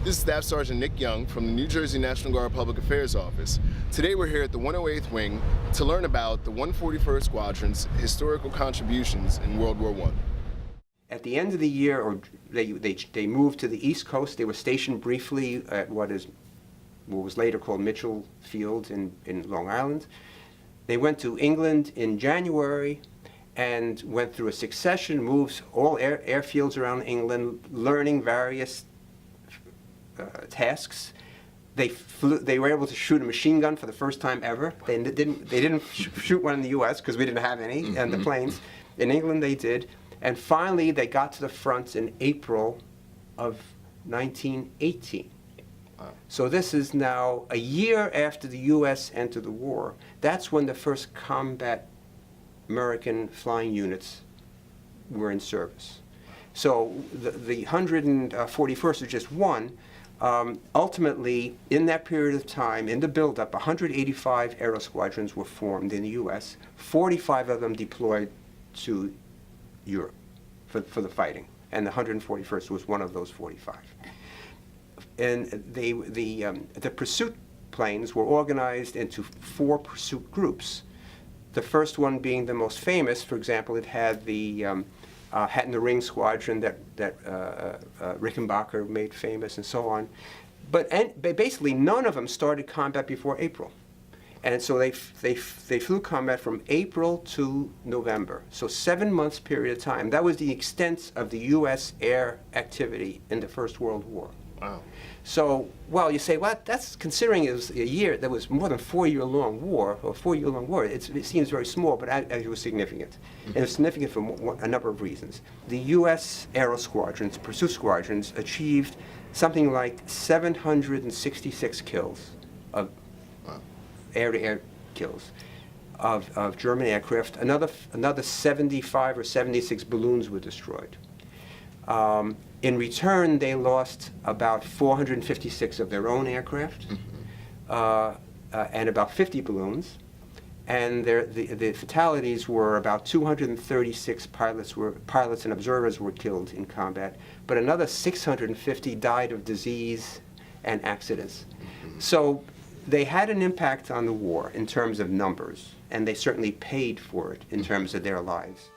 This is Staff Sergeant Nick Young from the New Jersey National Guard Public Affairs Office. Today we're here at the 108th Wing to learn about the 141st Squadron's historical contributions in World War I. At the end of the year, they moved to the East Coast. They were stationed briefly at what was later called Mitchell Field in Long Island. They went to England in January and went through a succession moves, all airfields around England, learning various tasks. They were able to shoot a machine gun for the first time ever. They didn't shoot one in the U.S. because we didn't have any, and the planes. In England they did. And finally they got to the front in April of 1918. Wow. So this is now a year after the U.S. entered the war. That's when the first combat American flying units were in service. So the 141st was just one. Ultimately, in that period of time, in the buildup, 185 Aero Squadrons were formed in the U.S., 45 of them deployed to Europe for the fighting, and the 141st was one of those 45. And the pursuit planes were organized into 4 pursuit groups. The first one being the most famous. For example, it had the Hat in the Ring Squadron that Rickenbacker made famous, and so on. But basically, none of them started combat before April. And so they flew combat from April to November. So 7 months period of time. That was the extent of the U.S. air activity in the First World War. Wow. So, well, you say, well, that's considering it was a year, that was more than 4-year-long war, or 4-year-long war, it seems very small, but it was significant. And it was significant for a number of reasons. The U.S. Aero Squadrons, pursuit squadrons, achieved something like 766 kills of air-to-air kills of German aircraft. Another 75 or 76 balloons were destroyed. In return, they lost about 456 of their own aircraft, and about 50 balloons. And the fatalities were about 236 pilots and observers were killed in combat, but another 650 died of disease and accidents. So they had an impact on the war in terms of numbers, and they certainly paid for it in terms of their lives.